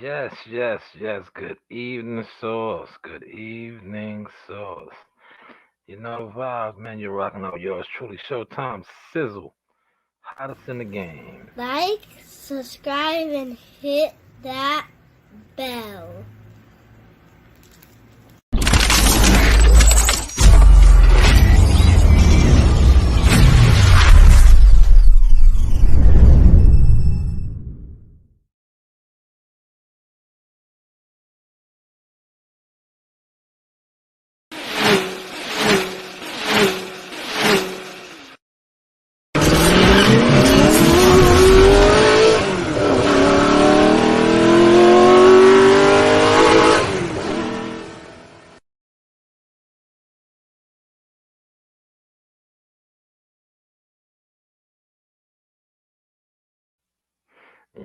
Yes, yes, yes. Good evening, Source. Good evening, Source. You know the vibes, man. You're rocking out with yours truly. Showtime Sizzle. Hottest in the game. Like, subscribe, and hit that bell.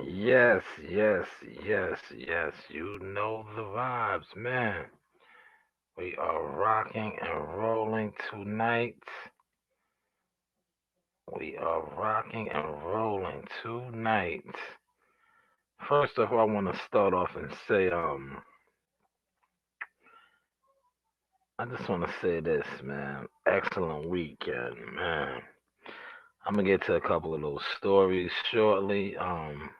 Yes, yes, yes, yes. You know the vibes, man. We are rocking and rolling tonight. We are rocking and rolling tonight. First of all, I want to start off and say, I just want to say this, man. Excellent weekend, man. I'm gonna get to a couple of those stories shortly. I'm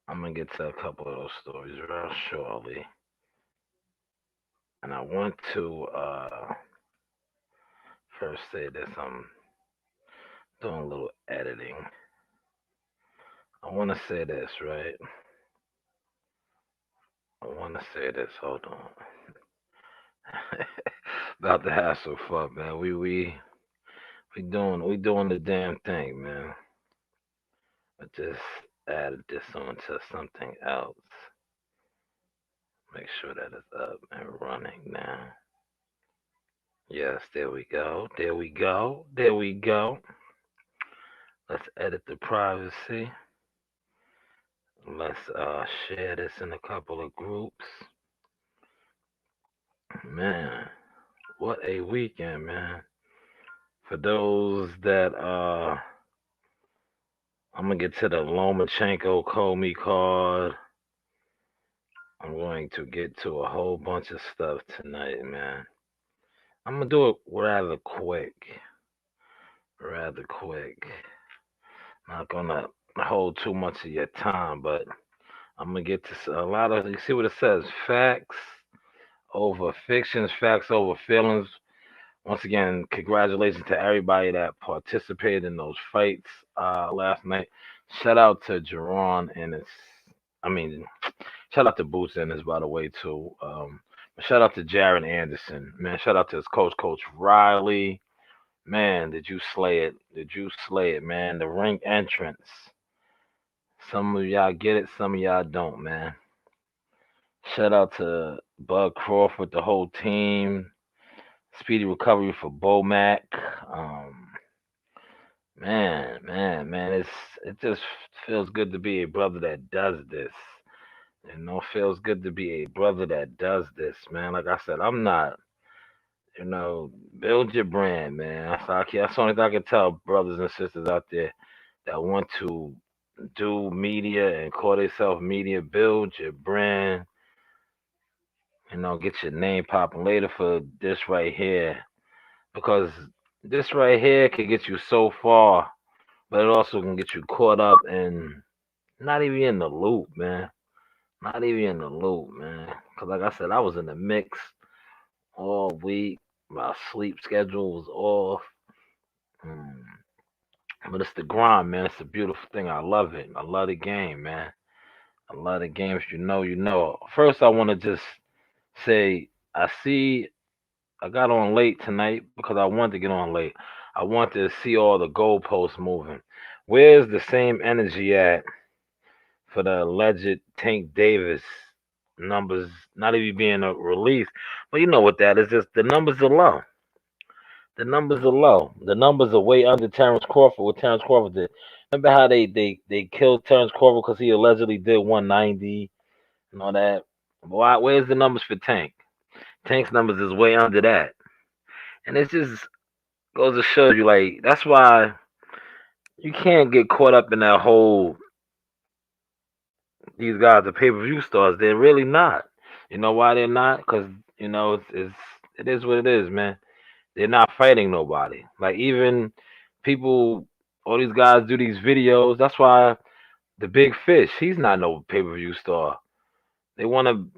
gonna get to a couple of those stories real shortly, and I want to first say this. I'm doing a little editing. I want to say this, right? I want to say this. Hold on. About to have some fun, man. We doing the damn thing, man. I just added this onto something else. Make sure that it's up and running now. Yes, there we go. There we go. There we go. Let's edit the privacy. Let's share this in a couple of groups. Man, what a weekend, man. For those that I'm gonna get to the Lomachenko Comey card. I'm going to get to a whole bunch of stuff tonight, man. I'm gonna do it rather quick. Rather quick. Not gonna hold too much of your time, but I'm gonna get to a lot of. You see what it says? Facts over fictions, facts over feelings. Once again, congratulations to everybody that participated in those fights last night. Shout out to Jerron and his. I mean, shout out to Boots and his, by the way, too. Shout out to Jaron Anderson, man. Shout out to his coach, Coach Riley. Man, did you slay it? Did you slay it, man? The ring entrance. Some of y'all get it, some of y'all don't, man. Shout out to Bud Crawford, the whole team. Speedy recovery for Bomac. Um, man, it just feels good to be a brother that does this. Feels good to be a brother that does this, man. Like I said, I'm not, build your brand, man. That's the only thing I can tell brothers and sisters out there that want to do media and call themselves media. Build your brand. Get your name popping later for this right here, because this right here can get you so far, but it also can get you caught up and not even in the loop, man. Not even in the loop, man. Because like I said, I was in the mix all week. My sleep schedule was off. Mm. But it's the grind, man. It's a beautiful thing. I love it. I love the game, man. I love the game. If you know, you know. First, I want to just say I see I got on late tonight because I wanted to get on late. I want to see all the goalposts moving. Where's the same energy at for the alleged Tank Davis numbers not even being released? But you know what that is? Just the numbers are low. The numbers are low. The numbers are way under Terrence Crawford. What Terrence Crawford did. Remember how they killed Terrence Crawford because he allegedly did 190 and all that. Why? Where's the numbers for Tank? Tank's numbers is way under that, and it's just goes to show you, like, that's why you can't get caught up in that whole these guys are pay-per-view stars. They're really not. You know why they're not? Because it is what it is, man. They're not fighting nobody. Like even people, all these guys do these videos. That's why the Big Fish, he's not no pay-per-view star. They want to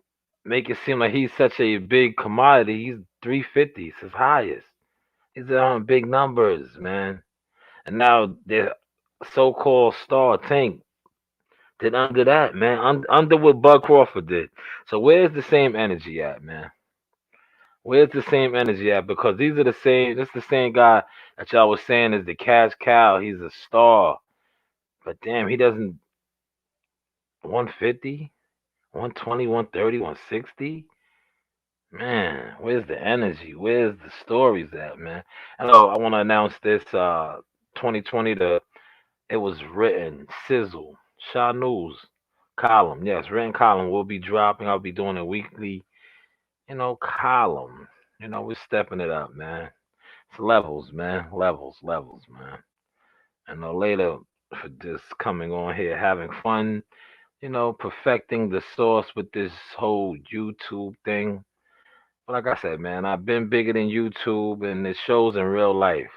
make it seem like he's such a big commodity. He's 350, it's his highest. He's on big numbers, man. And now their so-called star Tank did under that, man. Under what Bud Crawford did. So where's the same energy at, man? Where's the same energy at? Because these are the same. This the same guy that y'all was saying is the cash cow. He's a star, but damn, he doesn't 150, 120, 130, 160. Man, where's the energy? Where's the stories at, man? Hello, I want to announce this. 2020. It was written Sizzle Shaw News column. Yes, written column will be dropping. I'll be doing a weekly, column. We're stepping it up, man. It's levels, man. Levels, man. And later for just coming on here, having fun, perfecting the sauce with this whole YouTube thing. But like I said, man, I've been bigger than YouTube, and it shows in real life.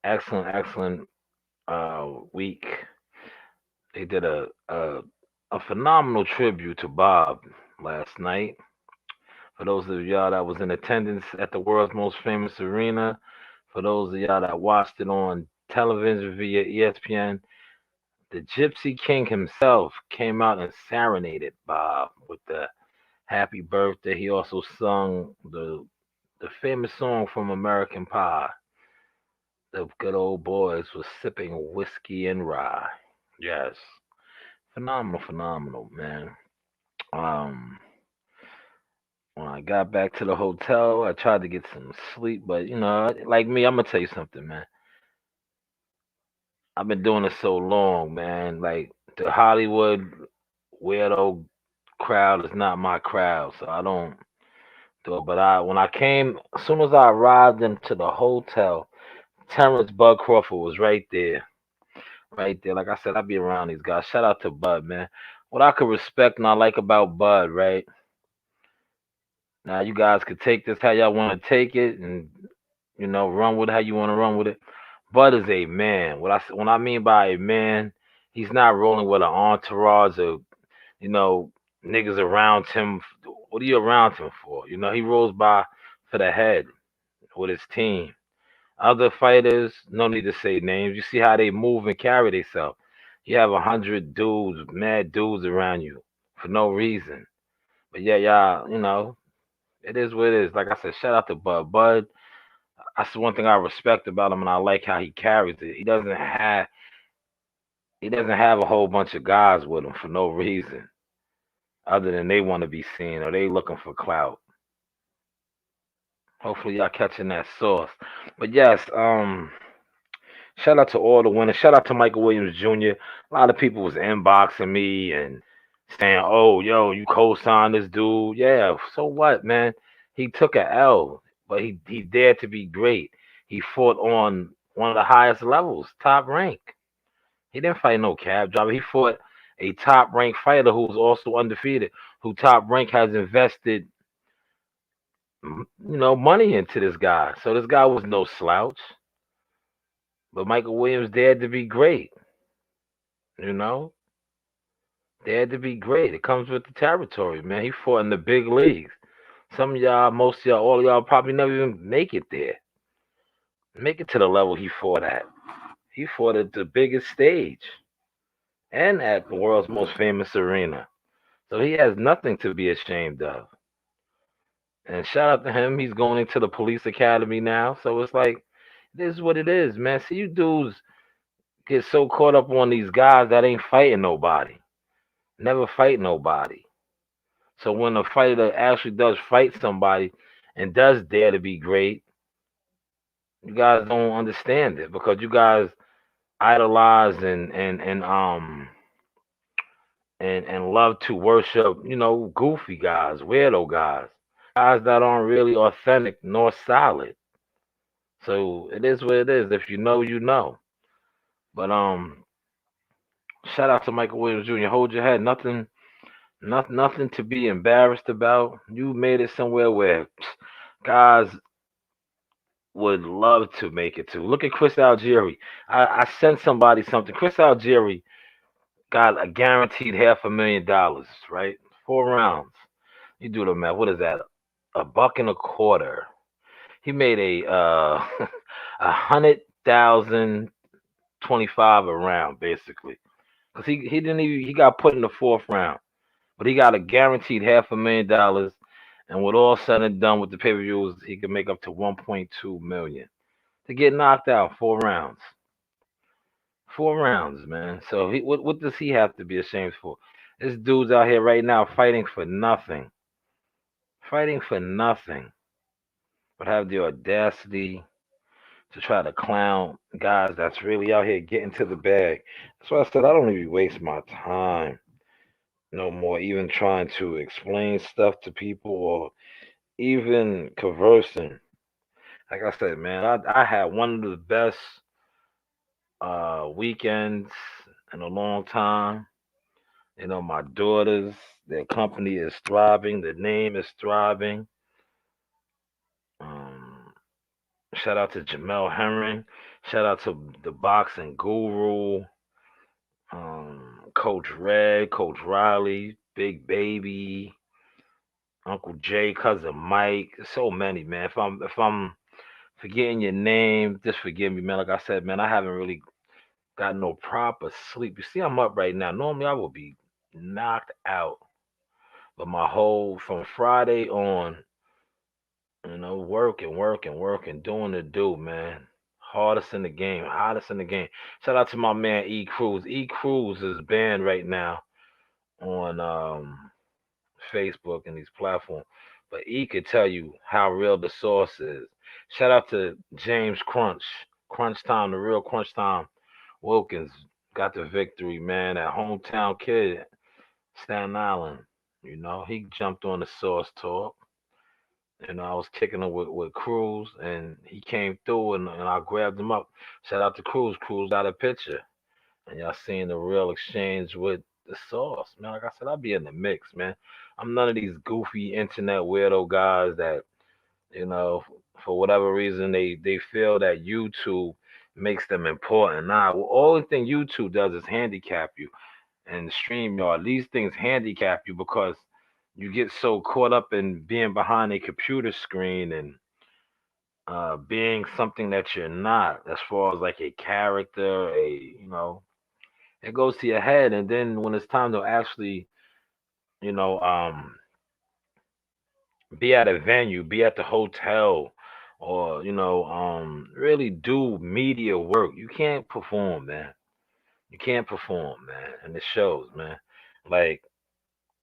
Excellent week. They did a phenomenal tribute to Bob last night. For those of y'all that was in attendance at the world's most famous arena, for those of y'all that watched it on television via ESPN, the Gypsy King himself came out and serenaded Bob with the happy birthday. He also sung the famous song from American Pie. The good old boys was sipping whiskey and rye. Yes. Phenomenal, man. Um when I got back to the hotel, I tried to get some sleep, but like me, I'm gonna tell you something, man. I've been doing this so long, man. Like the Hollywood weirdo crowd is not my crowd, so I don't do it. But when I came, as soon as I arrived into the hotel, Terrence Bud Crawford was right there, right there. Like I said, I be around these guys. Shout out to Bud, man. What I could respect and I like about Bud, right? Now you guys could take this how y'all want to take it, and run with it how you want to run with it. Bud is a man. What I mean by a man, he's not rolling with an entourage of you know niggas around him. What are you around him for? He rolls by for the head with his team. Other fighters, no need to say names. You see how they move and carry themselves. You have 100 dudes, mad dudes around you for no reason. But yeah, y'all, it is what it is. Like I said, shout out to Bud. Bud, that's the one thing I respect about him, and I like how he carries it. He doesn't have a whole bunch of guys with him for no reason, other than they want to be seen or they looking for clout. Hopefully, y'all catching that sauce. But yes, shout out to all the winners. Shout out to Michael Williams Jr. A lot of people was inboxing me and saying, "Oh, yo, you co-signed this dude." Yeah, so what, man? He took a L, but he dared to be great. He fought on one of the highest levels, top rank. He didn't fight no cab driver. He fought a top ranked fighter who's also undefeated, who top rank has invested, money into this guy. So this guy was no slouch. But Michael Williams dared to be great. You know, dared to be great. It comes with the territory, man. He fought in the big leagues. Some of y'all, most of y'all, all of y'all probably never even make it there. Make it to the level he fought at. He fought at the biggest stage and at the world's most famous arena. So he has nothing to be ashamed of. And shout out to him. He's going into the police academy now. So it's like, this is what it is, man. See, you dudes get so caught up on these guys that ain't fighting nobody. Never fight nobody. So when a fighter actually does fight somebody and does dare to be great, you guys don't understand it because you guys idolize and love to worship, goofy guys, weirdo guys that aren't really authentic nor solid. So it is what it is. If you know, you know. But Shout out to Michael Williams Jr. Hold your head. Nothing to be embarrassed about. You made it somewhere where guys would love to make it to. Look at Chris Algieri. I sent somebody something. Chris Algieri got a guaranteed $500,000, right? 4 rounds. You do the math. What is that? A buck and a quarter. He made a a 100,000 25 a round basically, because he didn't even he got put in the fourth round, but he got a guaranteed $500,000, and with all said and done with the pay per views, he could make up to 1.2 million to get knocked out 4 rounds. 4 rounds, man. So what does he have to be ashamed for? This dude's out here right now fighting for nothing, but have the audacity to try to clown guys that's really out here getting to the bag. That's why I said I don't even waste my time no more, even trying to explain stuff to people or even conversing. Like I said, man, I had one of the best weekends in a long time. You know, my daughters, their company is thriving, the name is thriving. Um, Shout out to Jamel Herring. Shout out to the boxing guru, Coach Red, Coach Riley, Big Baby, Uncle Jay, cousin Mike. So many, man. If I'm forgetting your name, just forgive me, man. Like I said, man, I haven't really got no proper sleep. You see, I'm up right now. Normally, I would be knocked out, but my whole from Friday on, working, doing the do, man. Hardest in the game, hottest in the game. Shout out to my man E Cruz. E Cruz is banned right now on Facebook and these platforms. But E could tell you how real the source is. Shout out to James Crunch. Crunch Time, the real Crunch Time Wilkins got the victory, man. That hometown kid, Staten Island. He jumped on the source talk. I was kicking him with Cruz, and he came through, and I grabbed him up. Shout out to Cruz. Cruz got a picture. And y'all seen the real exchange with the sauce, man. Like I said, I'll be in the mix, man. I'm none of these goofy internet weirdo guys that, you know, for whatever reason they feel that YouTube makes them important. Nah, well, only thing YouTube does is handicap you. And StreamYard, these things handicap you because you get so caught up in being behind a computer screen and being something that you're not, as far as like a character, it goes to your head, and then when it's time to actually, you know, be at a venue, be at the hotel, or really do media work, you can't perform, man. You can't perform, man, and it shows, man. Like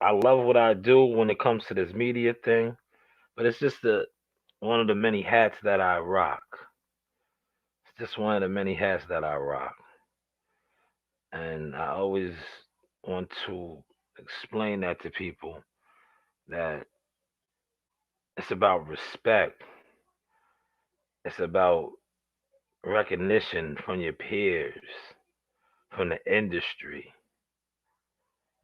I love what I do when it comes to this media thing, but it's just one of the many hats that I rock. It's just one of the many hats that I rock, and I always want to explain that to people that it's about respect. It's about recognition from your peers, from the industry.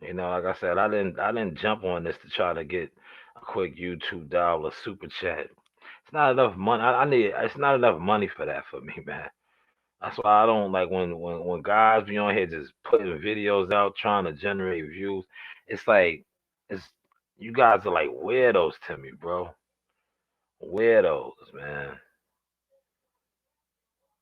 Like I said, I didn't jump on this to try to get a quick YouTube dollar super chat. It's not enough money. I need. It's not enough money for that for me, man. That's why I don't like when guys be on here just putting videos out trying to generate views. It's like it's you guys are like weirdos to me, bro. Weirdos, man.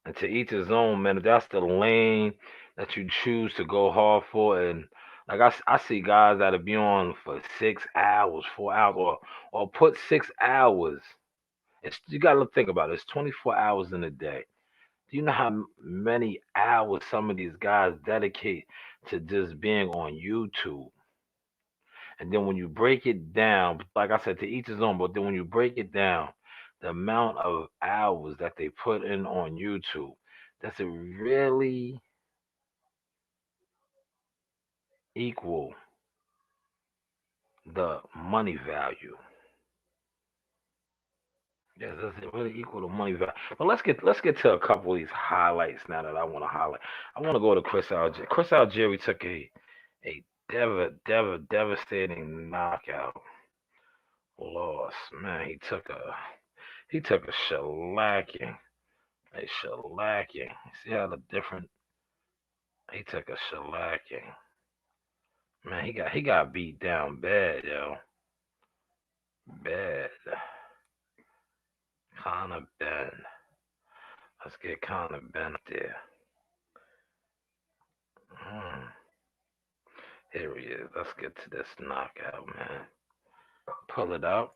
And to each his own, man. If that's the lane that you choose to go hard for, and like I see guys that'll be on for 6 hours, 4 hours, or put 6 hours. You gotta think about it. It's 24 hours in a day. Do you know how many hours some of these guys dedicate to just being on YouTube? And then when you break it down, like I said, to each his own, but then when you break it down, the amount of hours that they put in on YouTube, does it really equal the money value? Yes, does it really equal the money value? But let's get to a couple of these highlights now that I want to highlight. I want to go to Chris Algieri. Chris Algieri took a devastating knockout loss. Man, he took a shellacking, a shellacking. See how the different? He took a shellacking. Man, he got beat down bad, yo, bad. Conor Ben. Let's get Conor Ben up there. Hmm. Here he is. Let's get to this knockout, man. Pull it out.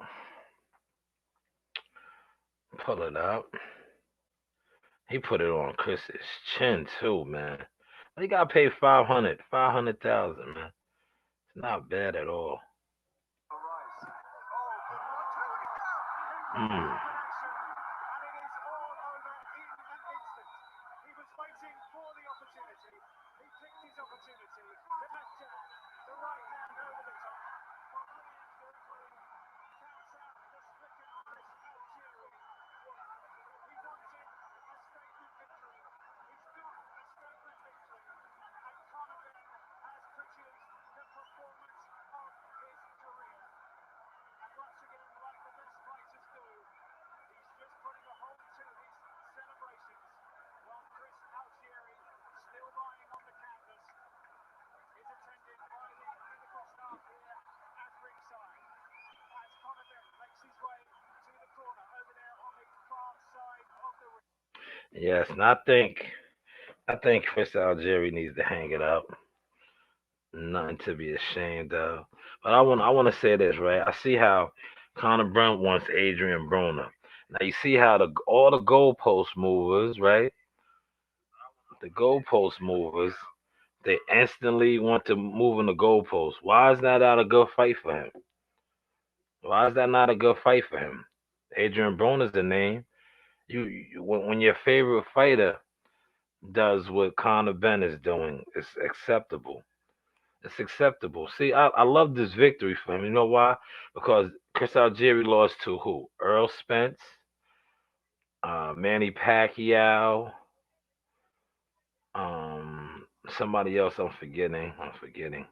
Pull it out. He put it on Chris's chin too, man. He got paid 500,000, man. It's not bad at all. Mm. Yes, and I think Chris Algieri needs to hang it up. Nothing to be ashamed of. But I want to say this, right? I see how Conor Brent wants Adrian Broner. Now you see how all the goalpost movers, right? The goalpost movers, they instantly want to move in the goalpost. Why is that not a good fight for him? Why is that not a good fight for him? Adrian Broner's the name. When your favorite fighter does what Conor Ben is doing, it's acceptable. It's acceptable. See, I love this victory for him. You know why? Because Chris Algieri lost to who? Earl Spence, Manny Pacquiao, somebody else I'm forgetting. I'm forgetting.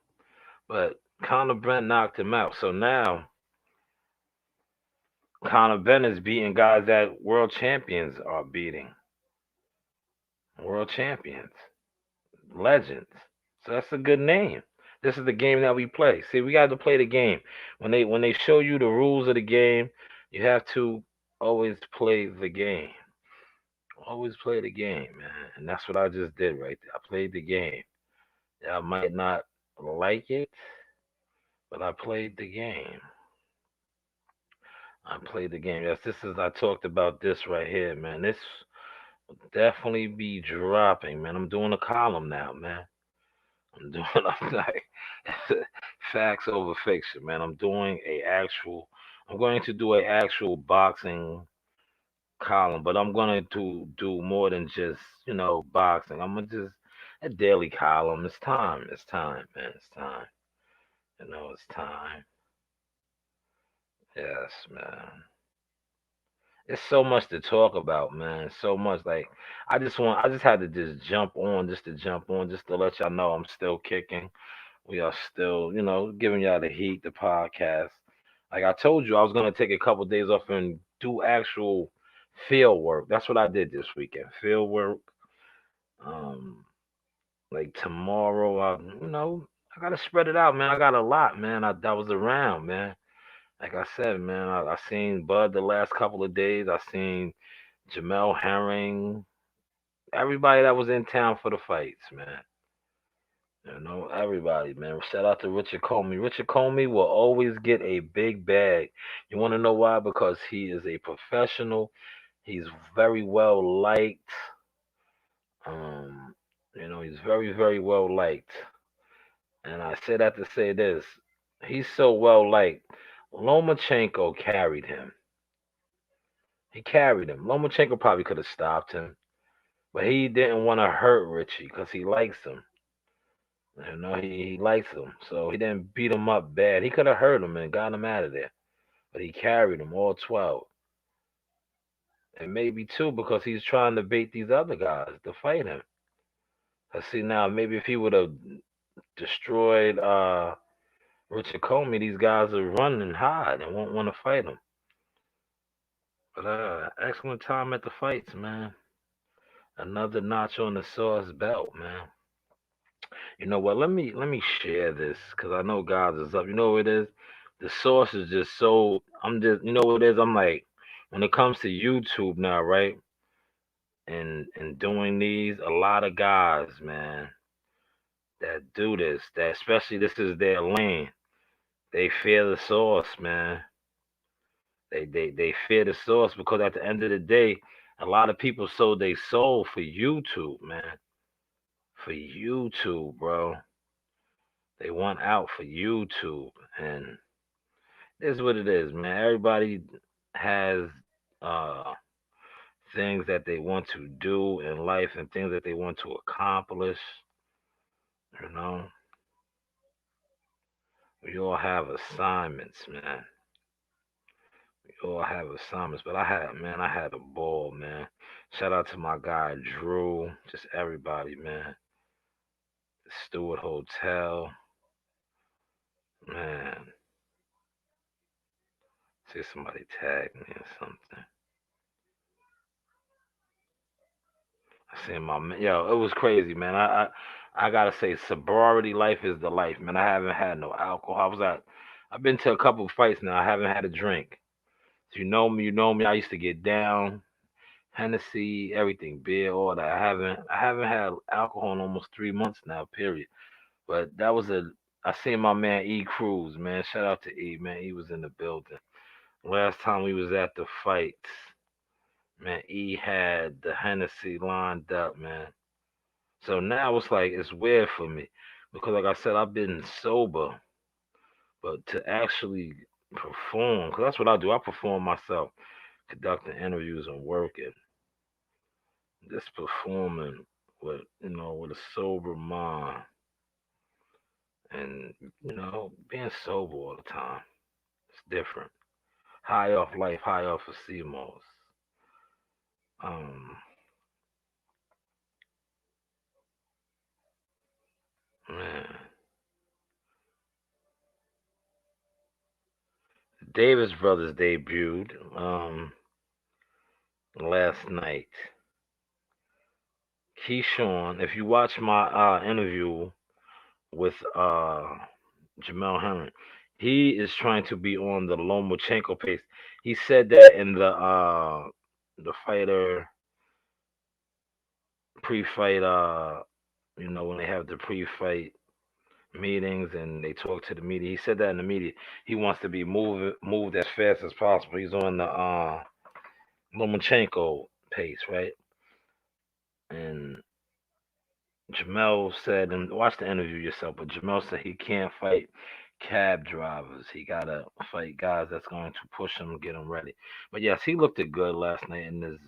But Conor Brent knocked him out. So now Conor Ben is beating guys that world champions are beating. World champions, legends. So that's a good name. This is the game that we play. See, we got to play the game. When they show you the rules of the game, you have to always play the game. Always play the game, man. And that's what I just did right there. I played the game. I might not like it, but I played the game. I played the game. Yes, this is I talked about this right here, man. This will definitely be dropping, man. I'm doing a column now, man. I'm doing I'm like facts over fiction, man. I'm going to do a actual boxing column, but I'm going to do more than just, boxing. I'm gonna just a daily column. It's time. It's time, man. It's time. It's time. Yes, man. It's so much to talk about, man. So much. Like I just had to just jump on, just to jump on, just to let y'all know I'm still kicking. We are still, giving y'all the heat, the podcast. Like I told you, I was gonna take a couple days off and do actual field work. That's what I did this weekend. Field work. Um, like tomorrow, I gotta spread it out, man. I got a lot, man. I was around, man. Like I said, man, I seen Bud the last couple of days. I seen Jamel Herring, everybody that was in town for the fights, man. Everybody, man. Shout out to Richard Comey. Richard Comey will always get a big bag. You want to know why? Because he is a professional. He's very well liked. Um, he's very, very well liked. And I say that to say this. He's so well liked. Lomachenko carried him. He carried him. Lomachenko probably could have stopped him, but he didn't want to hurt Richie because he likes him. He likes him, so he didn't beat him up bad. He could have hurt him and got him out of there, but he carried him all 12. And maybe too because he's trying to bait these other guys to fight him. I see now maybe if he would have destroyed Richard Comey, these guys will run and hide and won't want to fight him. But excellent time at the fights, man. Another notch on the Sauce belt, man. You know what? Let me share this because I know guys is up. You know what it is? The Sauce is just so. I'm just. You know what it is? I'm like, when it comes to YouTube now, right? And doing these, a lot of guys, man, that do this, that especially this is their lane. They fear the Sauce, man. They fear the Sauce because at the end of the day, a lot of people sold their soul for YouTube, man. For YouTube, bro. They want out for YouTube, and this is what it is, man. Everybody has uh things that they want to do in life and things that they want to accomplish. You know, we all have assignments, man. We all have assignments, but I had a ball, man. Shout out to my guy Drew, just everybody, man. The Stewart Hotel, man. See somebody tag me or something. I seen my man. Yo, it was crazy, man. I gotta say, sobriety life is the life, man. I haven't had no alcohol. I've been to a couple fights now. I haven't had a drink. So you know me, you know me. I used to get down, Hennessy, everything, beer, all that. I haven't had alcohol in almost 3 months now. Period. But that was a. I seen my man E Cruz, man. Shout out to E, man. He was in the building. Last time we was at the fights, man. E had the Hennessy lined up, man. So now it's like it's weird for me because, like I said, I've been sober, but to actually perform, because that's what I do. I perform myself, conducting interviews and working, just performing with with a sober mind and being sober all the time. It's different. High off life, high off of CMOS. Um, man, Davis Brothers debuted last night. Keyshawn, if you watch my interview with Jamel Herring, he is trying to be on the Lomachenko pace. He said that in the fighter pre-fight when they have the pre-fight meetings and they talk to the media. He said that in the media. He wants to be moved as fast as possible. He's on the Lomachenko pace, right? And Jamel said, and watch the interview yourself, but Jamel said he can't fight cab drivers. He gotta fight guys that's going to push him, get him ready. But yes, he looked it good last night in his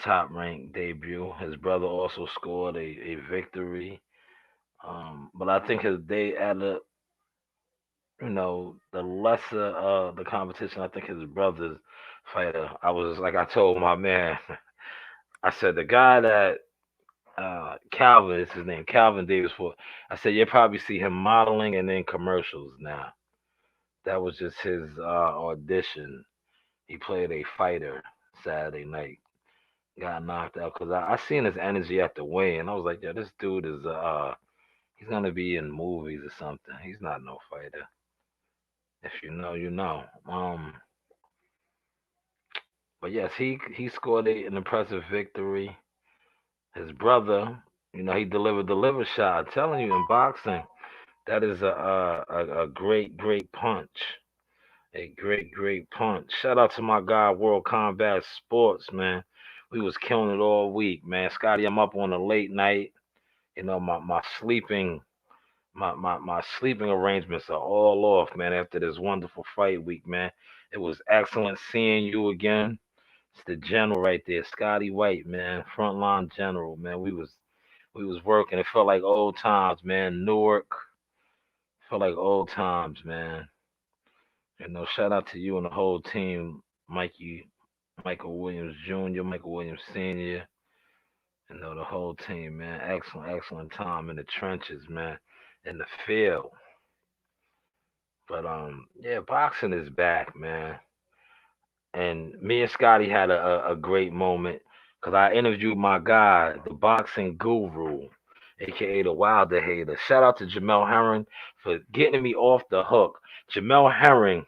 top ranked debut. His brother also scored a victory. But I think his they at the lesser the competition, I think his brother's fighter. I was like I told my man, I said the guy that Calvin is his name, Calvin Davis for. I said you'll probably see him modeling and in commercials now. That was just his audition. He played a fighter Saturday night. Got knocked out because I seen his energy at the weigh and I was like, yeah, this dude is he's gonna be in movies or something. He's not no fighter. If you know, you know. But yes, he scored an impressive victory. His brother, he delivered the liver shot. I'm telling you, in boxing, that is a great punch. A great punch. Shout out to my guy, World Combat Sports, man. We was killing it all week, man. Scotty, I'm up on a late night. My sleeping my sleeping arrangements are all off, man, after this wonderful fight week, man. It was excellent seeing you again. It's the general right there, Scotty White, man. Frontline general, man. We was working. It felt like old times, man. Newark. Felt like old times, man. Shout out to you and the whole team, Mikey, Michael Williams Jr., Michael Williams Sr., the whole team, man. Excellent, excellent time in the trenches, man, in the field. But yeah, boxing is back, man. And me and Scotty had a great moment because I interviewed my guy, the boxing guru, aka the Wilder Hater. Shout out to Jamel Herring for getting me off the hook. Jamel Herring,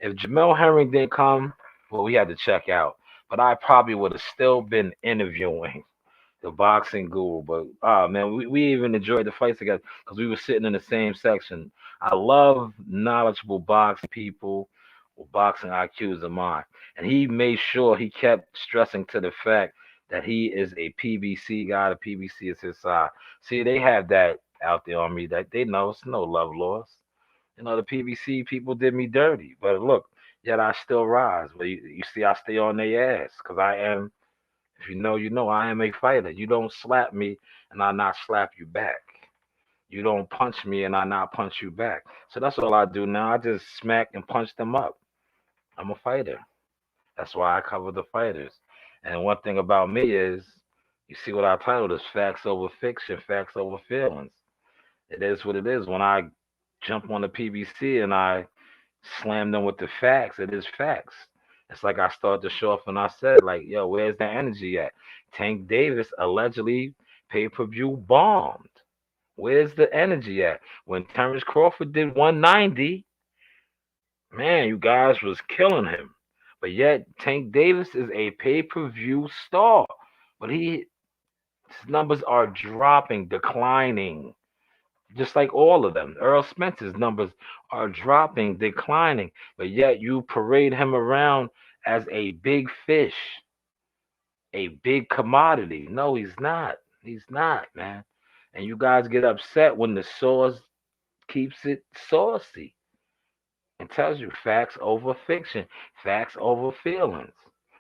if Jamel Herring didn't come, well, we had to check out. But I probably would have still been interviewing the boxing guru. But man, we even enjoyed the fights together because we were sitting in the same section. I love knowledgeable boxing people with boxing IQs of mine. And he made sure he kept stressing to the fact that he is a PBC guy. The PBC is his side. See, they have that out there on me that they know it's no love lost. The PBC people did me dirty. But look, yet I still rise. But you see, I stay on their ass because I am, if you know, you know, I am a fighter. You don't slap me and I not slap you back. You don't punch me and I not punch you back. So that's all I do now. I just smack and punch them up. I'm a fighter. That's why I cover the fighters. And one thing about me is, you see what I titled is facts over fiction, facts over feelings. It is what it is. When I jump on the PBC and I slam them with the facts, it is facts. It's like I started to show up and I said, like, yo, where's that energy at? Tank Davis allegedly pay-per-view bombed. Where's the energy at? When Terrence Crawford did 190, man, you guys was killing him. But yet Tank Davis is a pay-per-view star. But his numbers are dropping, declining. Just like all of them. Earl Spencer's numbers are dropping, declining. But yet you parade him around as a big fish, a big commodity. No, he's not. He's not, man. And you guys get upset when the source keeps it saucy and tells you facts over fiction, facts over feelings.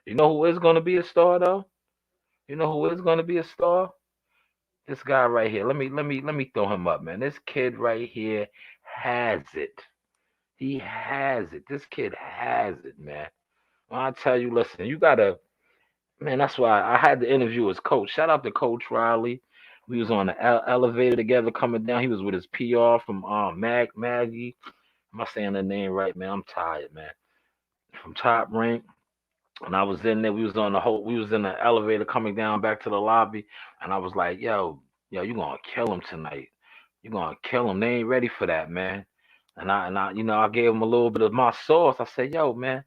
You know who is going to be a star though? You know who is going to be a star? This guy right here. Let me throw him up, man. This kid right here has it. He has it. This kid has it, man. When I tell you, listen, you gotta, man. That's why I had to interview his coach. Shout out to Coach Riley. We was on the elevator together coming down. He was with his PR from Maggie. Am I saying the name right, man? I'm tired, man. From Top Rank. And I was in there. We was in the elevator coming down back to the lobby, and I was like, yo, you gonna kill him tonight. You gonna kill him. They ain't ready for that, man. And I, I gave him a little bit of my sauce. I said, yo, man,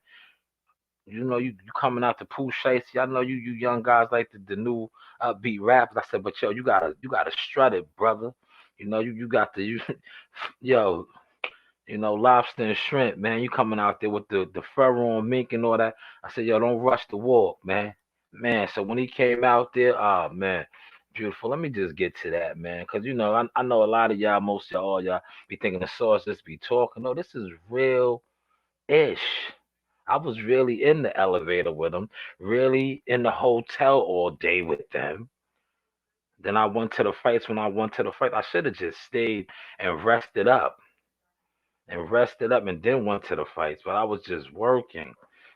you coming out to Pooh Shiesty. I know you young guys like the new upbeat rappers. I said, but yo, you gotta strut it, brother. You got the yo, lobster and shrimp, man. You coming out there with the fur on mink and all that. I said, yo, don't rush the walk, man. Man, so when he came out there, oh man, beautiful. Let me just get to that, man. Cause I know a lot of y'all, most of y'all, all y'all be thinking the source just be talking. No, this is real ish. I was really in the elevator with them, really in the hotel all day with them. Then I went to the fights. When I went to the fight, I should have just stayed and rested up and then went to the fights. But I was just working.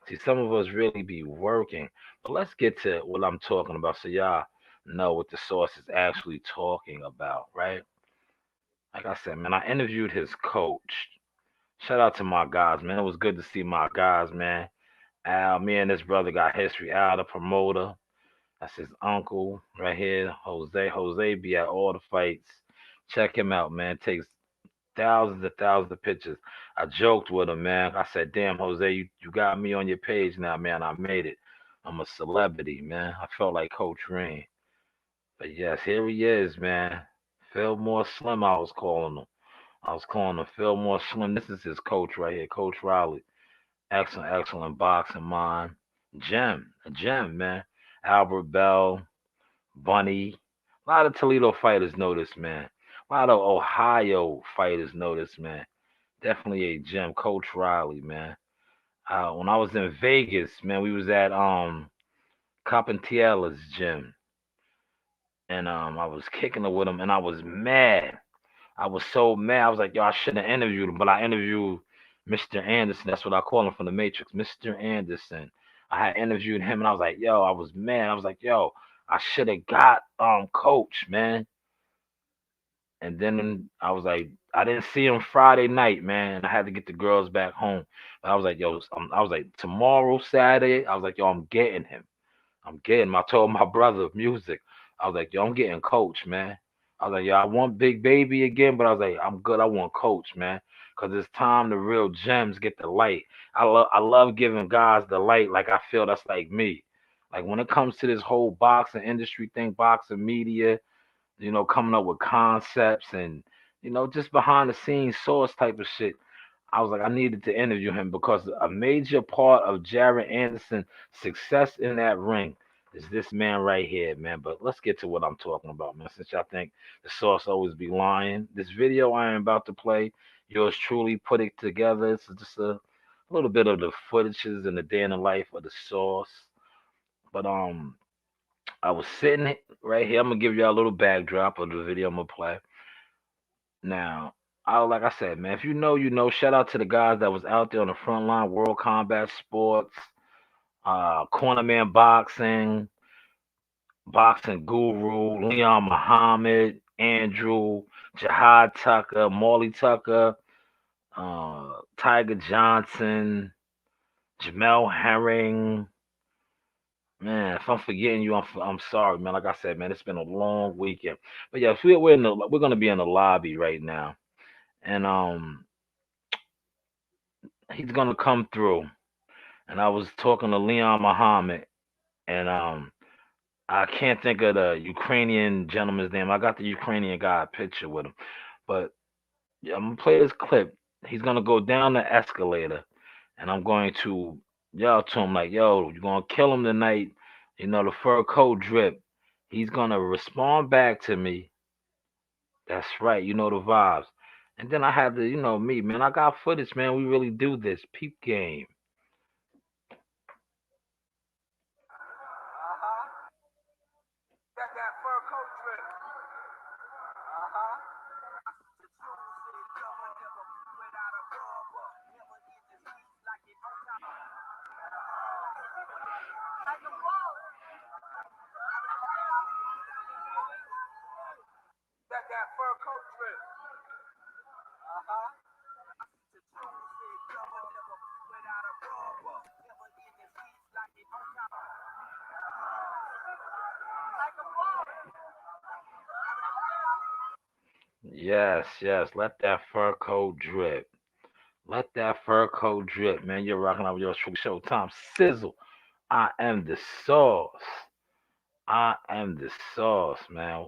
See, some of us really be working. But let's get to what I'm talking about so y'all know what the source is actually talking about, right? Like I said, man, I interviewed his coach. Shout out to my guys, man. It was good to see my guys, man. Al, me and this brother got history. Al, the promoter. That's his uncle right here, Jose. Jose be at all the fights. Check him out, man. Takes thousands of pictures. I joked with him, man. I said, damn, Jose, you got me on your page now, man. I made it. I'm a celebrity, man. I felt like Coach Rain. But yes, here he is, man. Fillmore Slim, I was calling him. I was calling him Fillmore Slim. This is his coach right here, Coach Riley. Excellent, excellent boxing mind. Gem, a gem, man. Albert Bell, Bunny. A lot of Toledo fighters know this, man. A lot of Ohio fighters know this, man. Definitely a gem, Coach Riley, man. When I was in Vegas, man, we was at Carpentiera's gym, and I was kicking it with him, and I was mad. I was so mad. I was like, yo, I shouldn't have interviewed him, but I interviewed Mr. Anderson. That's what I call him from the Matrix, Mr. Anderson. I had interviewed him, and I was like, yo, I was mad. I was like, yo, I should have got Coach, man. And then I was like, I didn't see him Friday night, man. I had to get the girls back home. But I was like, yo, I was like, tomorrow, Saturday, I was like, yo, I'm getting him. I'm getting him. I told my brother music. I was like, yo, I'm getting Coach, man. I was like, yo, I want Big Baby again, but I was like, I'm good. I want Coach, man. Cause it's time the real gems get the light. I love giving guys the light like I feel that's like me. Like when it comes to this whole boxing industry thing, boxing media, coming up with concepts and just behind the scenes source type of shit. I was like, I needed to interview him because a major part of Jared Anderson's success in that ring is this man right here, man. But let's get to what I'm talking about, man. Since y'all think the source always be lying, this video I am about to play, yours truly put it together. It's just a little bit of the footages and the day in the life of the source. But I was sitting right here. I'm gonna give y'all a little backdrop of the video I'm gonna play. Now, like I said, man, if you know, you know. Shout out to the guys that was out there on the front line, World Combat Sports, Cornerman Boxing, Boxing Guru, Leon Muhammad, Andrew, Jihad Tucker, Morley Tucker, Tiger Johnson, Jamel Herring. Man, if I'm forgetting you, I'm sorry, man. Like I said, man, it's been a long weekend. But yeah, we're gonna be in the lobby right now, and he's gonna come through. And I was talking to Leon Muhammad, and I can't think of the Ukrainian gentleman's name. I got the Ukrainian guy a picture with him, but yeah, I'm gonna play this clip. He's gonna go down the escalator, and I'm going to yell to him like, "Yo, you're gonna kill him tonight." The fur coat drip. He's gonna respond back to me. That's right. You know the vibes. And then I had to, me, man. I got footage, man. We really do this peep game. Yes, yes. Let that fur coat drip. Let that fur coat drip, man. You're rocking out with your Showtime Sizzle. I am the sauce. I am the sauce, man.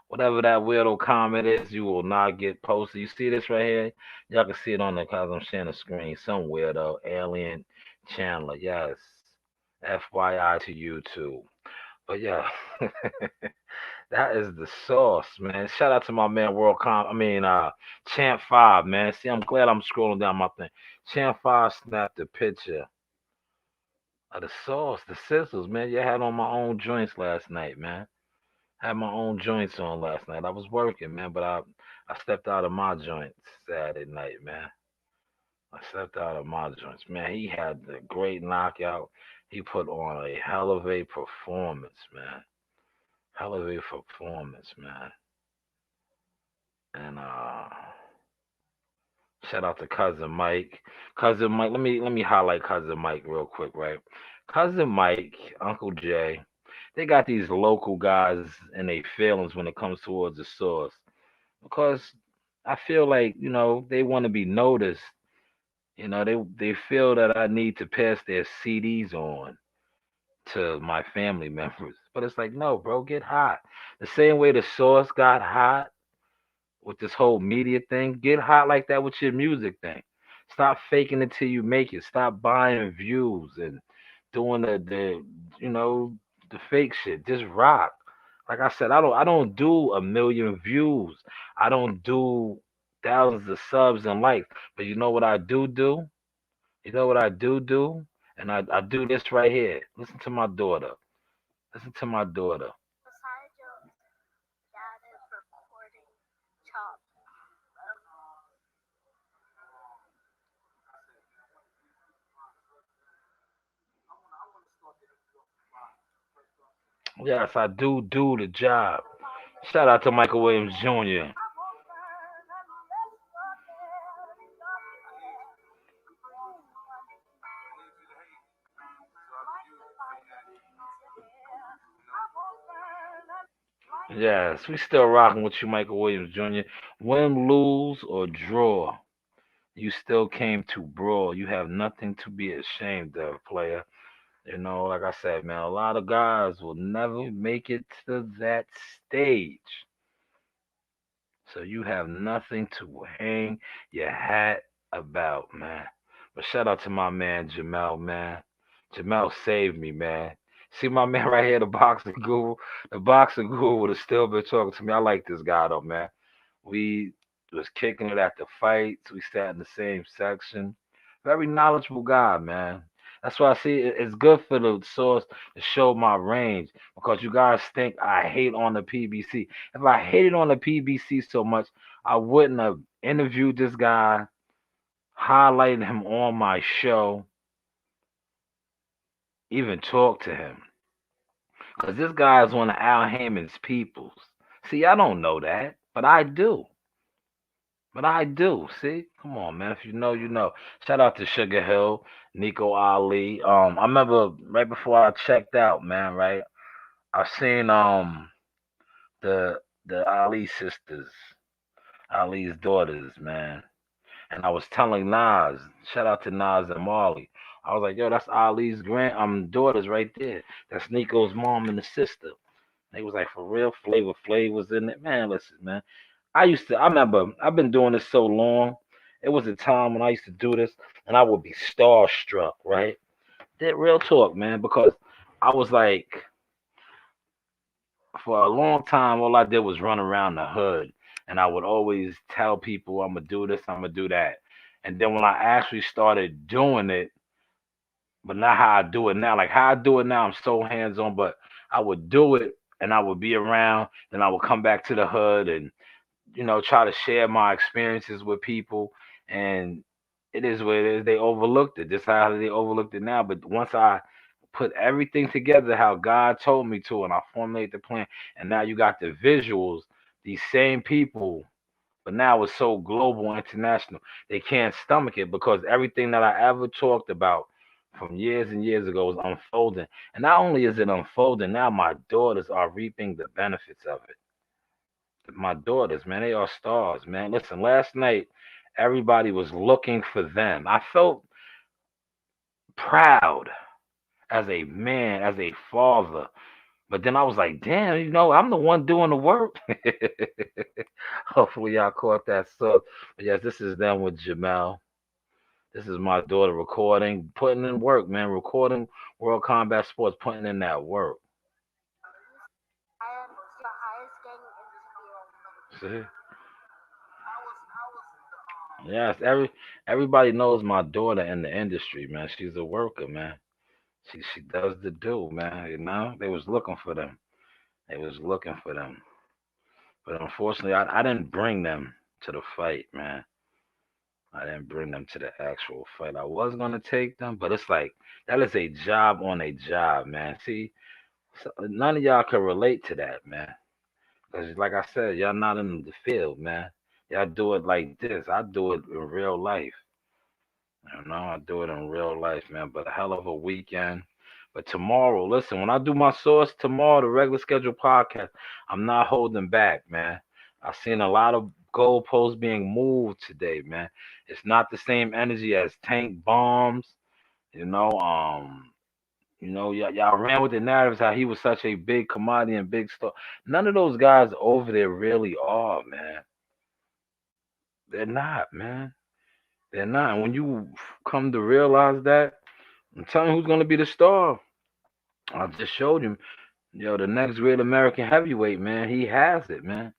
Whatever that weirdo comment is, you will not get posted. You see this right here? Y'all can see it on the cause I'm sharing the screen. Some weirdo alien Chandler. Yes. FYI to you too. But yeah. That is the sauce, man. Shout out to my man Champ Five, man. See, I'm glad I'm scrolling down my thing. Champ Five snapped a picture of the sauce, the sizzles, man. You had on my own joints last night, man. Had my own joints on last night. I was working, man, but I stepped out of my joints Saturday night, man. I stepped out of my joints, man. He had the great knockout. He put on a hell of a performance, man. Hell of a performance, man. And shout out to cousin Mike. Cousin Mike, let me highlight cousin Mike real quick, right? Cousin Mike, Uncle Jay, they got these local guys and they feelings when it comes towards the source. Because I feel like, they want to be noticed. They feel that I need to pass their CDs on to my family members. But it's like, no, bro, get hot. The same way the source got hot with this whole media thing. Get hot like that with your music thing. Stop faking it till you make it. Stop buying views and doing the you know the fake shit. Just rock. Like I said, I don't do a million views. I don't do thousands of subs and likes. But you know what I do do? You know what I do do? And I do this right here. Listen to my daughter. Listen to my daughter. Besides your dad is recording chop. Yes, I do the job. Shout out to Michael Williams Jr. Yes, we still rocking with you, Michael Williams Jr. Win, lose, or draw, you still came to brawl. You have nothing to be ashamed of, player. You know, like I said, man, a lot of guys will never make it to that stage. So you have nothing to hang your hat about, man. But shout out to my man Jamel, man. Jamel saved me, man. See my man right here, the boxing guru. The boxing guru would have still been talking to me. I like this guy though, man. We was kicking it at the fights. We sat in the same section. Very knowledgeable guy, man. That's why I see it's good for the source to show my range because you guys think I hate on the PBC. If I hated on the PBC so much, I wouldn't have interviewed this guy, highlighted him on my show, even talked to him. Because this guy is one of Al Heyman's peoples. See, I don't know that, but I do. But I do. See, come on, man. If you know, you know. Shout out to Sugar Hill, Nico Ali. I remember right before I checked out, man. Right, I seen the Ali sisters, Ali's daughters, man. And I was telling Nas, shout out to Nas and Marley. I was like, yo, that's Ali's daughters right there. That's Nico's mom and the sister. They was like, for real, Flavor Flav was in it. Man, listen, man. I remember, I've been doing this so long. It was a time when I used to do this and I would be starstruck, right? That real talk, man, because I was like, for a long time, all I did was run around the hood, and I would always tell people I'm gonna do this, I'm gonna do that, and then when I actually started doing it, but not how I do it now. Like how I do it now, I'm so hands on, but I would do it, and I would be around, then I would come back to the hood, and try to share my experiences with people, and it is what it is. They overlooked it. Just how they overlooked it now. But once I put everything together how God told me to, and I formulate the plan, and now you got the visuals, these same people, but now it's so global, international. They can't stomach it because everything that I ever talked about from years and years ago is unfolding. And not only is it unfolding, now my daughters are reaping the benefits of it. My daughters, man, they are stars, man. Listen, last night everybody was looking for them. I felt proud as a man, as a father. But then I was like, damn, I'm the one doing the work. Hopefully y'all caught that. So, but yes, this is them with Jamel. This is my daughter recording, putting in work, man. Recording World Combat Sports, putting in that work. And your highest gang in the field. See? Yes, everybody knows my daughter in the industry, man. She's a worker, man. She does the do, man. They was looking for them. They was looking for them. But unfortunately, I didn't bring them to the fight, man. I didn't bring them to the actual fight. I was gonna take them, but it's like that is a job on a job, man. See, none of y'all can relate to that, man. Cause like I said, y'all not in the field, man. Y'all do it like this. I do it in real life. I do it in real life, man. But a hell of a weekend. But tomorrow, listen, when I do my source tomorrow, the regular scheduled podcast, I'm not holding back, man. I've seen a lot of goalposts being moved today, man. It's not the same energy as tank bombs, you know. Y'all ran with the narratives how he was such a big commodity and big star. None of those guys over there really are, man. They're not, man. They're not. And when you come to realize that, I'm telling you who's gonna be the star. I just showed him. The next great American heavyweight, man. He has it, man.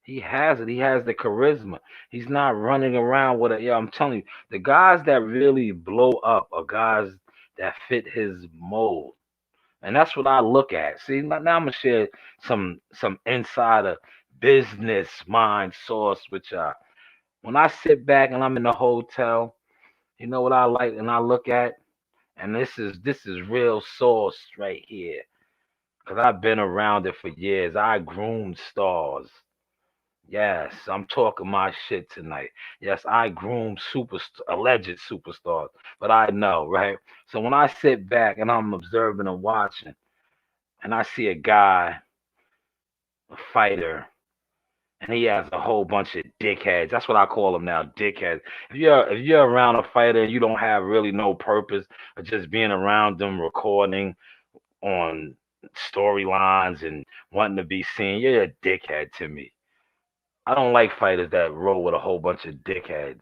He has it. He has the charisma. He's not running around with it. Yeah, I'm telling you, the guys that really blow up are guys that fit his mold. And that's what I look at. See, now I'm gonna share some insider business mind source with y'all. When I sit back and I'm in the hotel, you know what I like and I look at? And this is real source right here. because I've been around it for years. I groomed stars. Yes, I'm talking my shit tonight. Yes, I groom alleged superstars, but I know, right? So when I sit back and I'm observing and watching, and I see a guy, a fighter, and he has a whole bunch of dickheads. That's what I call them now, dickheads. If you're around a fighter and you don't have really no purpose of just being around them, recording on storylines and wanting to be seen, you're a dickhead to me. I don't like fighters that roll with a whole bunch of dickheads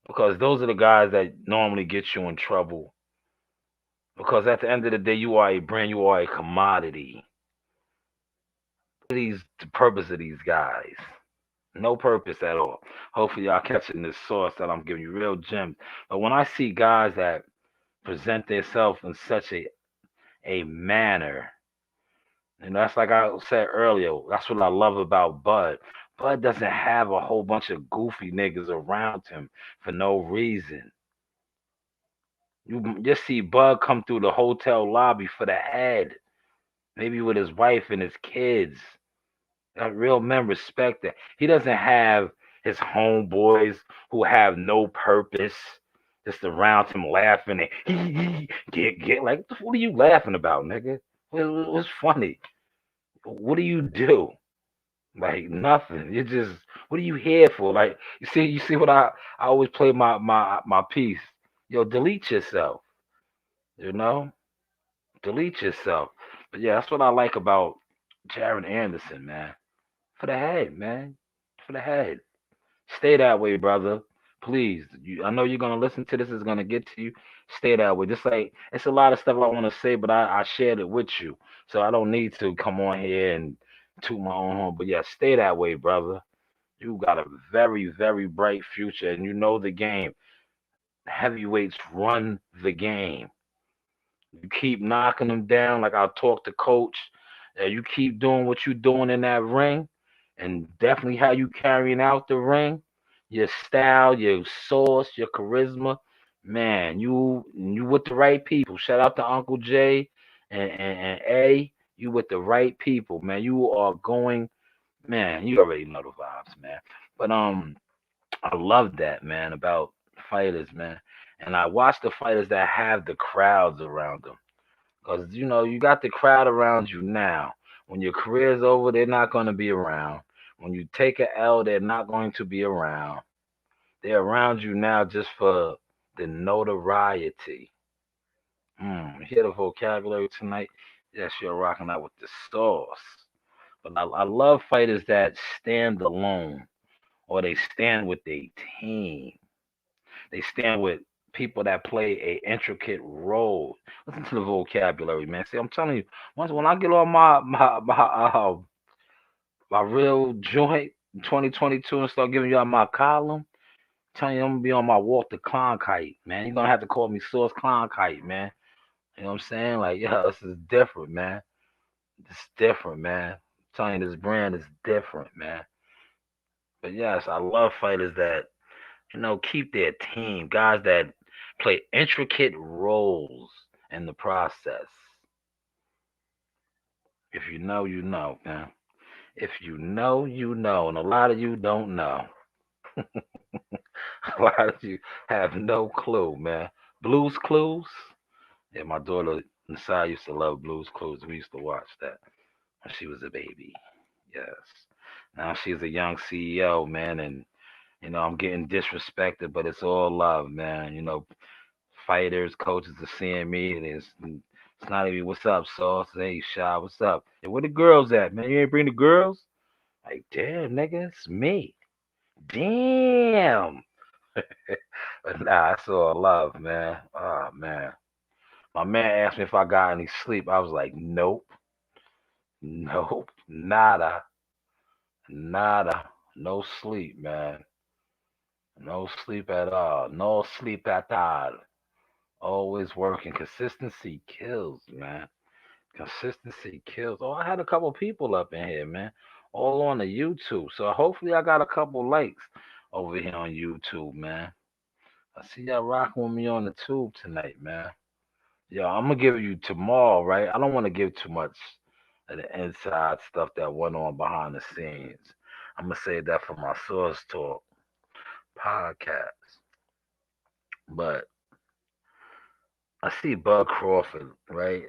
because those are the guys that normally get you in trouble. Because at the end of the day, you are a brand, you are a commodity. The purpose of these guys? No purpose at all. Hopefully, y'all catching this sauce that I'm giving you, real gems. But when I see guys that present themselves in such a manner, and that's like I said earlier, that's what I love about Bud. Bud doesn't have a whole bunch of goofy niggas around him for no reason. You just see Bud come through the hotel lobby for the head, maybe with his wife and his kids. Real men respect that. He doesn't have his homeboys who have no purpose just around him laughing and get like what are you laughing about, nigga? What's funny? What do you do? Like nothing. You just what are you here for? Like you see what I always play my piece. Yo, delete yourself. You know, delete yourself. But yeah, that's what I like about Jaron Anderson, man. For the head, man. For the head. Stay that way, brother. Please. I know you're gonna listen to this. It's gonna get to you. Stay that way. Just like it's a lot of stuff I want to say, but I shared it with you, so I don't need to come on here and toot my own horn. But yeah, stay that way, brother. You got a very, very bright future, and you know the game. Heavyweights run the game. You keep knocking them down, like I talked to Coach. You keep doing what you're doing in that ring, and definitely how you carrying out the ring, your style, your sauce, your charisma. Man, you with the right people. Shout out to Uncle Jay and A. You with the right people, man. You are going, man. You already know the vibes, man. But I love that, man, about fighters, man. And I watch the fighters that have the crowds around them. Because, you got the crowd around you now. When your career's over, they're not going to be around. When you take a L, they're not going to be around. They're around you now just for the notoriety. Hear the vocabulary tonight? Yes, you're rocking out with the sauce. But I love fighters that stand alone or they stand with a team. They stand with people that play a intricate role. Listen to the vocabulary, man. See, I'm telling you, once when I get on my real joint 2022 and start giving y'all my column, telling you I'm gonna be on my Walter Cronkite, man. You're gonna have to call me Source Cronkite, man. You know what I'm saying? Like, yeah, this is different, man. It's different, man. I'm telling you, this brand is different, man. But yes, I love fighters that keep their team, guys that play intricate roles in the process. If you know, you know, man. If you know, you know, and a lot of you don't know. A lot of you have no clue, man. Blues Clues? Yeah, my daughter Nasai used to love Blues Clues. We used to watch that when she was a baby. Yes. Now she's a young CEO, man, and I'm getting disrespected, but it's all love, man. Fighters, coaches are seeing me, and it's not even what's up, Sauce. Hey, Shy, what's up? And where the girls at, man? You ain't bring the girls? Like, damn, nigga, it's me. Damn. But nah, it's all love, man. Oh man. My man asked me if I got any sleep. I was like, nope, nope, nada, nada, no sleep, man. No sleep at all. No sleep at all. Always working. Consistency kills, man. Consistency kills. Oh, I had a couple people up in here, man. All on the YouTube. So hopefully I got a couple likes over here on YouTube, man. I see y'all rocking with me on the tube tonight, man. Yo, I'm gonna give you tomorrow, right? I don't want to give too much of the inside stuff that went on behind the scenes. I'm gonna save that for my Source Talk podcast. But I see Bud Crawford, right?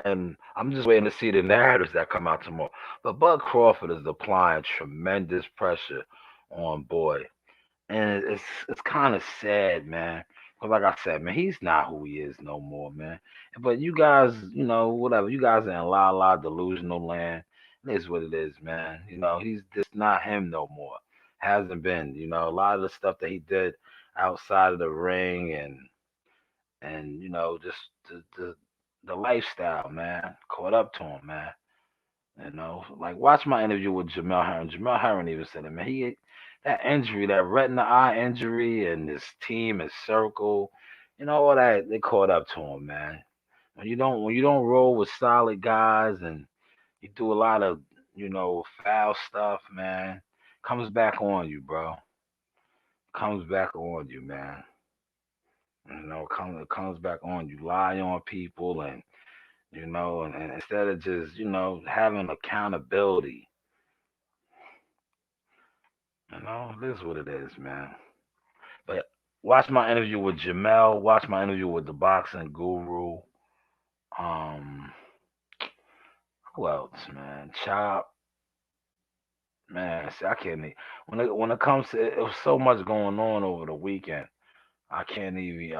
And I'm just waiting to see the narratives that come out tomorrow. But Bud Crawford is applying tremendous pressure on Boy, and it's kind of sad, man. Cause like I said, man, he's not who he is no more, man. But you guys, whatever, you guys are in la delusional land. It is what it is, man. He's just not him no more. Hasn't been. A lot of the stuff that he did outside of the ring and just the lifestyle, man, caught up to him, man. Like watch my interview with Jamel Herring. Jamel Herring even said it, man. That injury, that retina eye injury, and his team, his circle, all that they caught up to him, man. When you don't roll with solid guys and you do a lot of foul stuff, man, comes back on you, bro. Comes back on you, man. It comes back on you. Lie on people and instead of just having accountability. This is what it is, man. But watch my interview with Jamel. Watch my interview with the boxing guru. Um, who else, man? Chop, man. See, I can't. When it comes to it was so much going on over the weekend. I can't even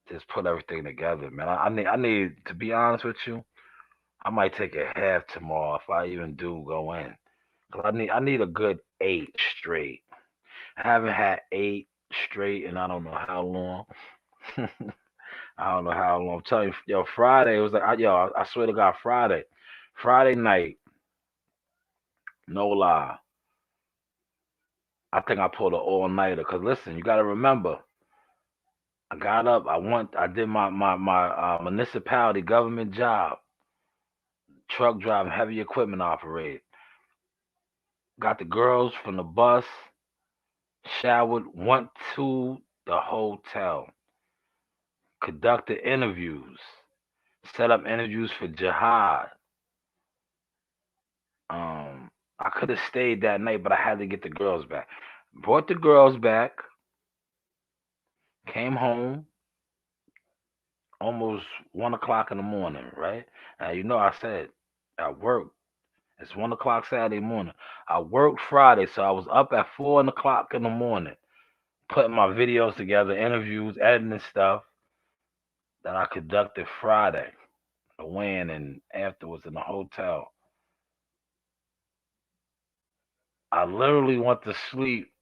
just put everything together, man. I need to be honest with you. I might take a half tomorrow if I even do go in. 'Cause I need a good 8 straight. I haven't had 8 straight and I don't know how long. I don't know how long. I'm telling you, yo, Friday it was like, I swear to God, Friday night, no lie. I think I pulled an all nighter. Cause listen, you got to remember, I got up, I did my municipality government job, truck driving, heavy equipment operated. Got the girls from the bus, showered, went to the hotel, conducted interviews, set up interviews for Jihad. I could have stayed that night, but I had to get the girls back. Brought the girls back, came home almost 1 o'clock in the morning, right? Now I said I worked. It's 1 o'clock Saturday morning. I worked Friday, so I was up at 4 o'clock in the morning, putting my videos together, interviews, editing stuff that I conducted Friday, the win and afterwards in the hotel. I literally went to sleep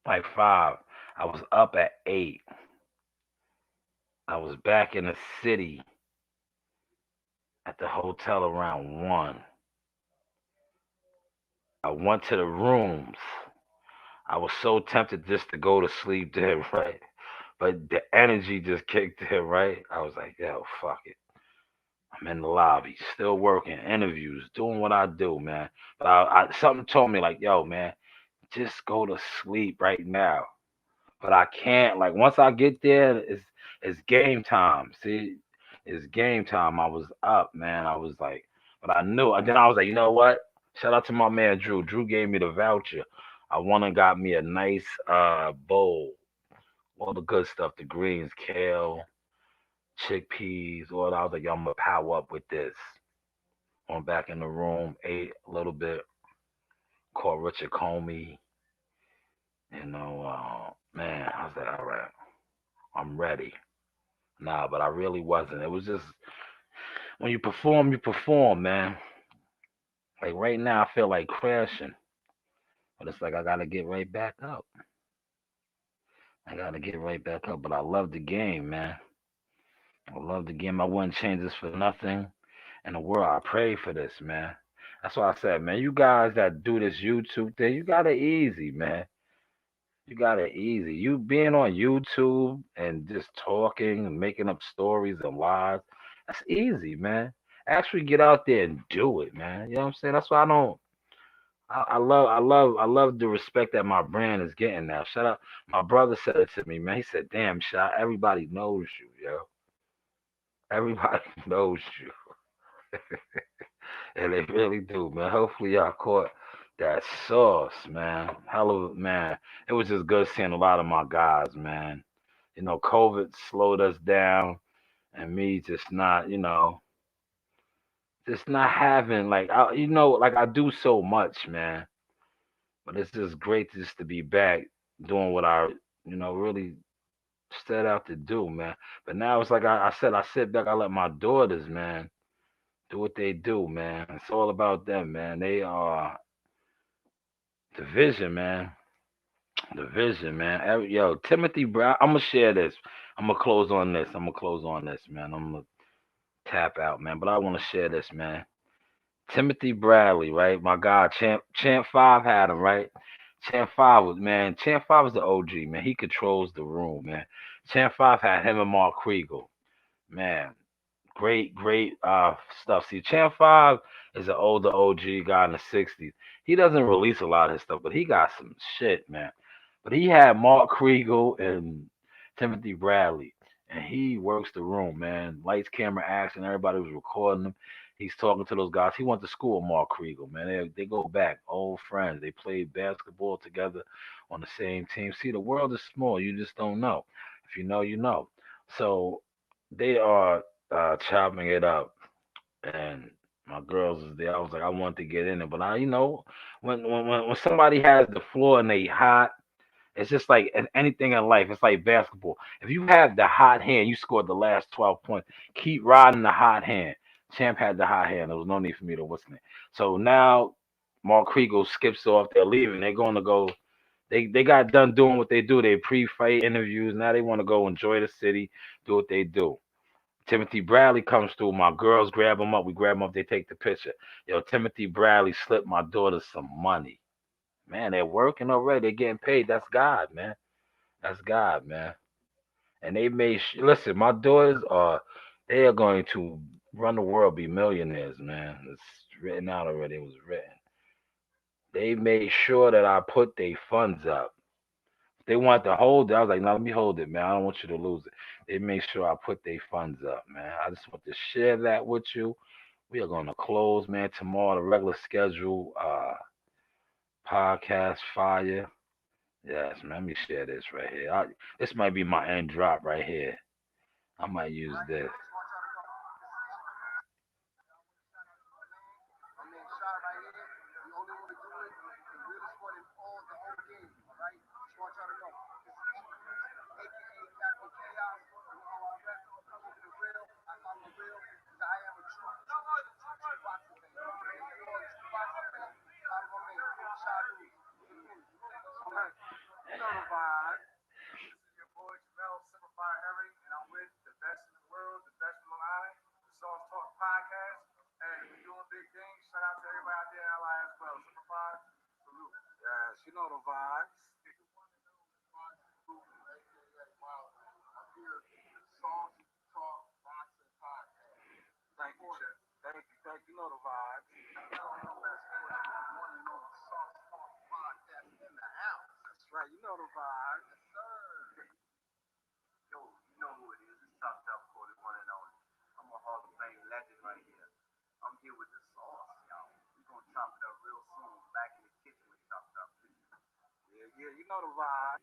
like 5. I was up at 8. I was back in the city at the hotel around 1. I went to the rooms. I was so tempted just to go to sleep there, right? But the energy just kicked in, right? I was like, yo, fuck it. I'm in the lobby, still working, interviews, doing what I do, man. But something told me like, yo, man, just go to sleep right now. But I can't. Like once I get there, it's game time. See, it's game time. I was up, man. I was like, but I knew. And then I was like, you know what? Shout out to my man Drew. Drew gave me the voucher. I went and got me a nice bowl, all the good stuff, the greens, kale, chickpeas, all that. I was like, yo, I'm gonna power up with this. Went back in the room, ate a little bit, called Richard Comey. Man, I was like, all right, I'm ready. Nah, but I really wasn't. It was just when you perform, man. Like right now, I feel like crashing, but it's like I gotta get right back up. I gotta get right back up. But I love the game, man. I love the game. I wouldn't change this for nothing in the world. I pray for this, man. That's why I said, man, you guys that do this YouTube thing, you got it easy, man. You got it easy. You being on YouTube and just talking and making up stories and lies, that's easy, man. Actually get out there and do it, man. You know what I'm saying? That's why I love the respect that my brand is getting now. Shout out, my brother said it to me, man. He said, "Damn, shot, everybody knows you, yo. Everybody knows you, and they really do, man. Hopefully, y'all caught that sauce, man. Hell of man. It was just good seeing a lot of my guys, man. You know, COVID slowed us down, and me just not, just not having like I do so much, man. But it's just great just to be back doing what I, really set out to do, man. But now it's like I said, I sit back, I let my daughters, man, do what they do, man. It's all about them, man. They are the vision, man. The vision, man. Yo, Timothy Brown. I'm gonna share this. I'm gonna close on this. I'm gonna close on this, man. I'm gonna tap out, man. But I want to share this, man. Timothy Bradley, right? My God, Champ Five had him, right? Champ Five was the OG, man. He controls the room, man. Champ Five had him and Mark Kriegel, man. Great stuff. See, Champ Five is an older OG guy in the '60s. He doesn't release a lot of his stuff, but he got some shit, man. But he had Mark Kriegel and Timothy Bradley, and he works the room, man. Lights, camera, action. Everybody was recording him. He's talking to those guys. He went to school with Mark Kriegel, man. They go back, old friends. They played basketball together on the same team. See, the world is small. You just don't know. If you know, you know. So they are chopping it up, and my girls is there. I was like, I want to get in it, but when somebody has the floor and they hot, it's just like anything in life. It's like basketball. If you have the hot hand, you scored the last 12 points. Keep riding the hot hand. Champ had the hot hand. There was no need for me to what's name. So now Mark Kriegel skips off. They're leaving. They're going to go. They got done doing what they do. They pre-fight interviews. Now they want to go enjoy the city, do what they do. Timothy Bradley comes through. My girls grab him up. We grab him up. They take the picture. Yo, Timothy Bradley slipped my daughter some money. Man, they're working already. They're getting paid. That's God, man. That's God, man. And they listen. My daughters are. They are going to run the world, be millionaires, man. It's written out already. It was written. They made sure that I put their funds up. They want to hold it. I was like, no, let me hold it, man. I don't want you to lose it. They made sure I put their funds up, man. I just want to share that with you. We are going to close, man, tomorrow, the regular schedule podcast fire. Yes, man. Let me share this right here. This might be my end drop right here. I might use this. My man Shot right here. The only one to do it. The realest one in all the whole game. Alright? Just want y'all to know. This is aka Captain Chaos. You know how I rap. Keeping it real. I follow real. Because I am a true boxing fan. If you are a true boxing fan, follow my man. Shot Lewis. You know the vibe. This is your boy Jamel Simplified Harry, and I'm with the best in the world, the best in Long Island, the Sauce Talk Podcast. Hey, we doing big things. Shout out to everybody out there in LI as well. Simplified, salute. Yes, you know the vibes. Wow. I'm here, Sauce Talk Boxing Podcast. Thank you, Chef. Thank you. Know the vibes. The best voice, one and only Sauce Talk Podcast in the house. That's right. You know the vibes. Yes, sir. Yo, you know who it is. It's Top Shelf Cody, one and only. I'm a Hall of Fame legend right here. I'm here with the sauce, y'all. We're going to chop it up real soon. Back in the kitchen with Chop It Up. Yeah, you know the vibe.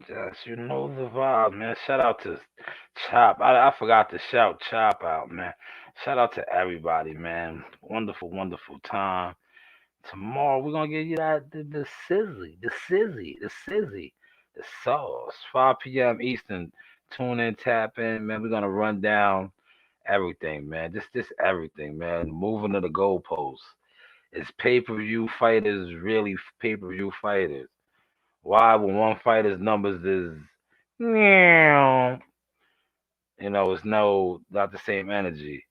Yes, you know the vibe, man. Shout out to Chop. I forgot to shout Chop out, man. Shout out to everybody, man. Wonderful, wonderful time. Tomorrow we're gonna give you the sizzy, the sauce. 5 p.m. Eastern. Tune in, tap in, man. We're gonna run down everything, man. Just everything, man. Moving to the goalposts. Is pay-per-view fighters really pay-per-view fighters? Why when one fighter's numbers is meow, it's not the same energy.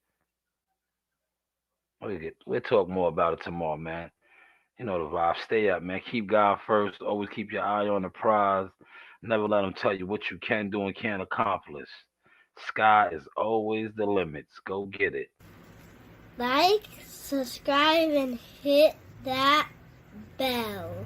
We'll talk more about it tomorrow, man. You know the vibe. Stay up, man. Keep God first. Always keep your eye on the prize. Never let them tell you what you can do and can't accomplish. Sky is always the limits. Go get it. Like, subscribe, and hit that bell.